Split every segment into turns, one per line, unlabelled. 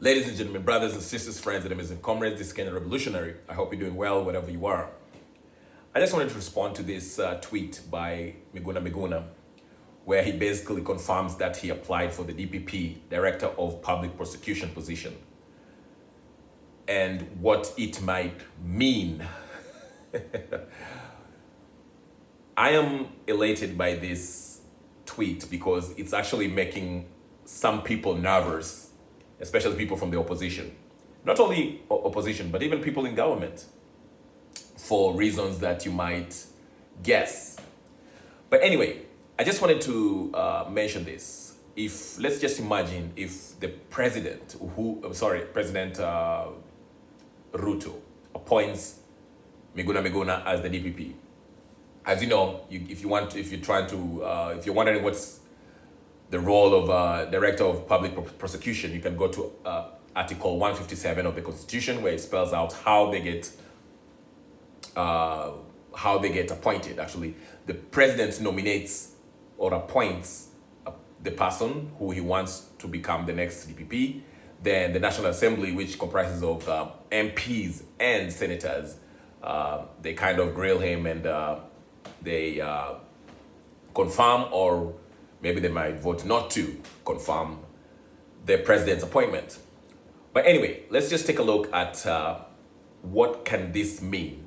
Ladies and gentlemen, brothers and sisters, friends and amazing comrades, this is Kenya Revolutionary. I hope you're doing well wherever you are. I just wanted to respond to this tweet by Miguna, where he basically confirms that he applied for the DPP, Director of Public Prosecution position, and what it might mean. I am elated by this tweet because it's actually making some people nervous, especially people from the opposition. Not only opposition, but even people in government, for reasons that you might guess. But anyway, I just wanted to mention this. Let's just imagine if the president, President Ruto appoints Miguna as the DPP. As you know, if you're wondering what's the role of Director of Public Prosecution, you can go to Article 157 of the Constitution, where it spells out how they get appointed. Actually, the president nominates or appoints the person who he wants to become the next DPP. Then the National Assembly, which comprises of MPs and senators, they kind of grill him and they confirm, or maybe they might vote not to confirm the president's appointment. But anyway, let's just take a look at what can this mean.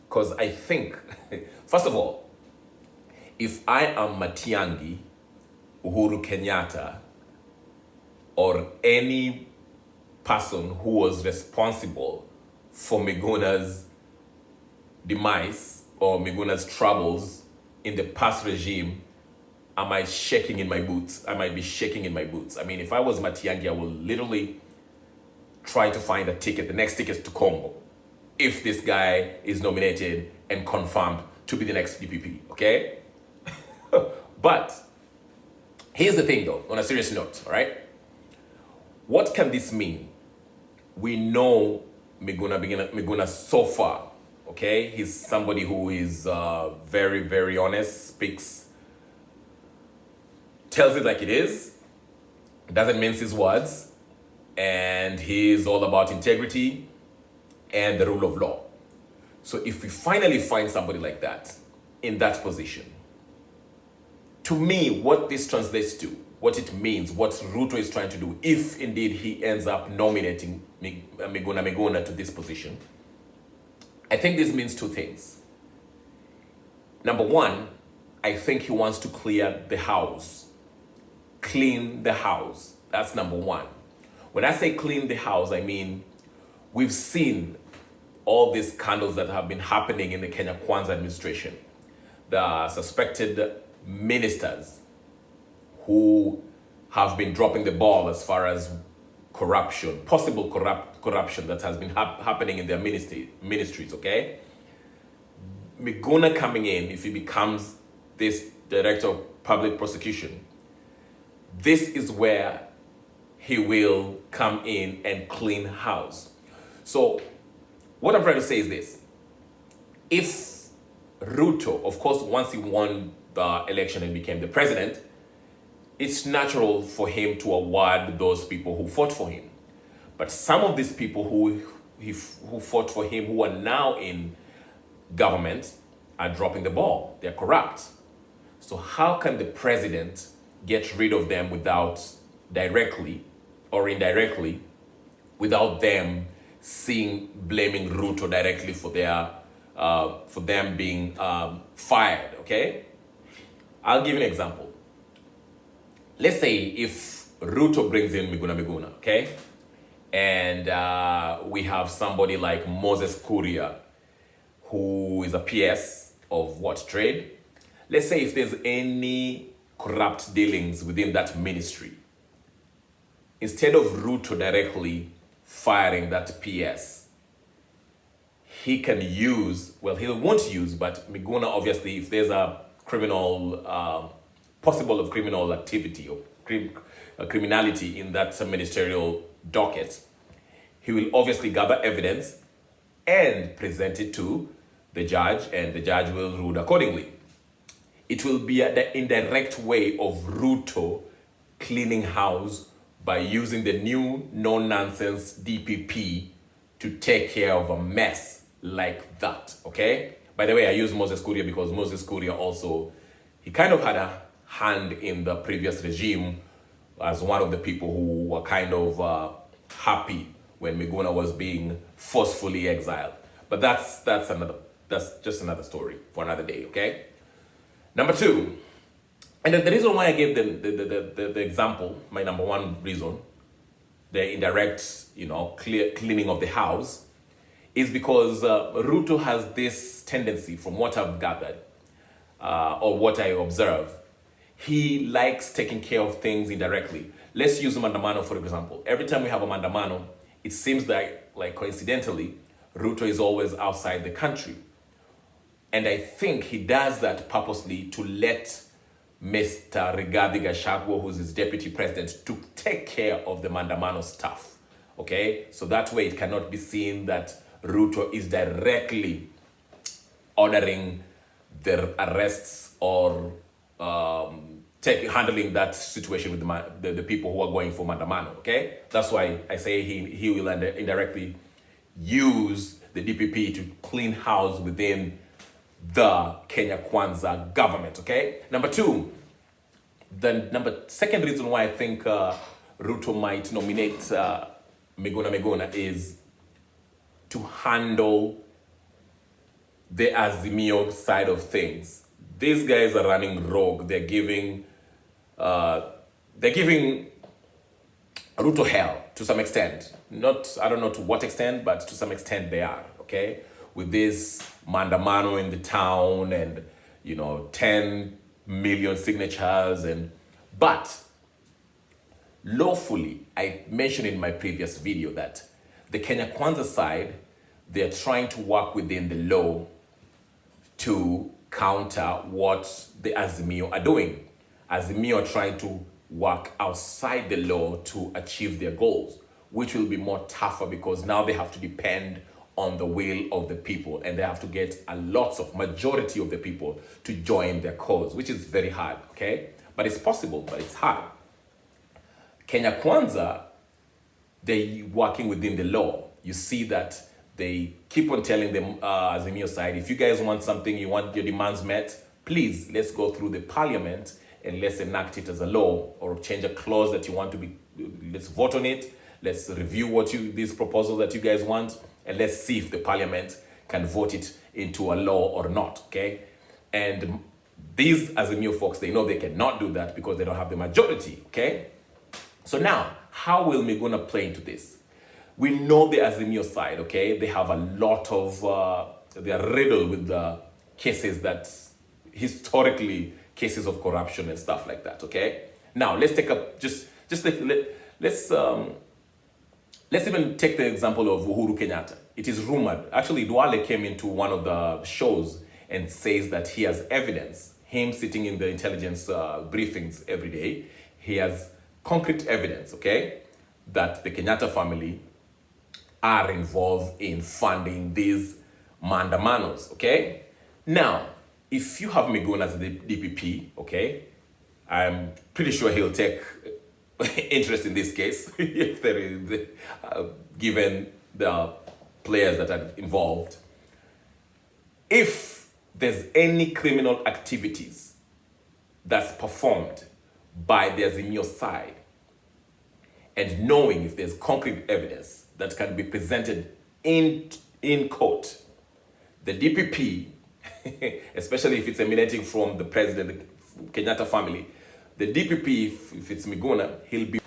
Because I think, first of all, if I am Matiang'i, Uhuru Kenyatta, or any person who was responsible for Miguna's demise or Miguna's troubles in the past regime, I might be shaking in my boots. I mean, if I was Matiang'i, I would literally try to find the next ticket to Congo, if this guy is nominated and confirmed to be the next DPP, okay? But here's the thing though, on a serious note, all right? What can this mean? We know Miguna so far, okay? He's somebody who is very, very honest, tells it like it is, doesn't mince his words, and he's all about integrity and the rule of law. So if we finally find somebody like that in that position, to me, what this translates to, what it means, what Ruto is trying to do, if indeed he ends up nominating Miguna to this position, I think this means two things. Number one, I think he wants to clear the house, clean the house. That's number one. When I say clean the house, I mean, we've seen all these scandals that have been happening in the Kenya Kwanza administration. The suspected ministers who have been dropping the ball as far as corruption, possible corruption that has been happening in their ministries, okay? Miguna coming in, if he becomes this Director of Public Prosecution, this is where he will come in and clean house. So what I'm trying to say is this. If Ruto, of course, once he won the election and became the president, it's natural for him to award those people who fought for him. But some of these people who fought for him, who are now in government, are dropping the ball. They're corrupt. So how can the president get rid of them without directly or indirectly, without them blaming Ruto directly for them being fired, okay? I'll give you an example. Let's say if Ruto brings in Miguna, okay? And we have somebody like Moses Kuria, who is a PS of what trade? Let's say if there's any corrupt dealings within that ministry, instead of Ruto directly firing that PS, he can use, well, he won't use, but Miguna, obviously, if there's a possible criminal activity or criminality in that ministerial docket, he will obviously gather evidence and present it to the judge, and the judge will rule accordingly. It will be the indirect way of Ruto cleaning house by using the new no-nonsense DPP to take care of a mess like that, okay? By the way, I use Moses Kuria because Moses Kuria also, he kind of had a hand in the previous regime as one of the people who were kind of happy when Miguna was being forcefully exiled. But that's just another story for another day, okay? Number two, and the reason why I gave the example, my number one reason, the indirect, cleaning of the house, is because Ruto has this tendency, from what I've gathered, or what I observe, he likes taking care of things indirectly. Let's use Mandamano, for example. Every time we have a Mandamano, it seems like coincidentally, Ruto is always outside the country. And I think he does that purposely to let Mr. Rigathi Gachagua, who's his deputy president, to take care of the Mandamano stuff, okay? So that way it cannot be seen that Ruto is directly ordering the arrests or handling that situation with the people who are going for Mandamano, okay? That's why I say he will indirectly use the DPP to clean house within the Kenya Kwanza government, okay? Number two, the second reason why I think Ruto might nominate Miguna is to handle the Azimio side of things. These guys are running rogue. They're giving Ruto hell to some extent. I don't know to what extent, but to some extent they are, okay? With this Mandamano in the town and, 10 million signatures but lawfully, I mentioned in my previous video that the Kenya Kwanza side, they're trying to work within the law to counter what the Azimio are doing. Azimio are trying to work outside the law to achieve their goals, which will be more tougher because now they have to depend on the will of the people and they have to get majority of the people to join their cause, which is very hard, okay? But it's possible, but it's hard. Kenya Kwanza, they're working within the law. You see that they keep on telling them, Azimio side, if you guys want something, you want your demands met, please, let's go through the parliament and let's enact it as a law or change a clause that you want to be, let's vote on it. Let's review these proposals that you guys want, and let's see if the parliament can vote it into a law or not, okay? And these Azimio folks, they know they cannot do that because they don't have the majority, okay? So now, how will Miguna play into this? We know the Azimio side, okay? They have a lot of, they are riddled with the cases that, historically, cases of corruption and stuff like that, okay? Now, let's take let's even take the example of Uhuru Kenyatta. It is rumored, actually Duale came into one of the shows and says that he has evidence, him sitting in the intelligence briefings every day, he has concrete evidence, okay, that the Kenyatta family are involved in funding these Mandamanos, okay? Now, if you have Miguna as the DPP, okay, I'm pretty sure he'll take interest in this case, if there is, given the players that are involved. If there's any criminal activities that's performed by the Azimio side, and knowing if there's concrete evidence that can be presented in court, the DPP, especially if it's emanating from the president, the Kenyatta family, the DPP, if it's Miguna, he'll be...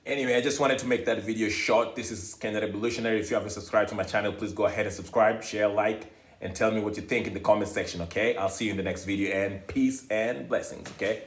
Anyway, I just wanted to make that video short. This is Kenya Revolutionary. If you haven't subscribed to my channel, please go ahead and subscribe, share, like, and tell me what you think in the comment section, okay? I'll see you in the next video, and peace and blessings, okay?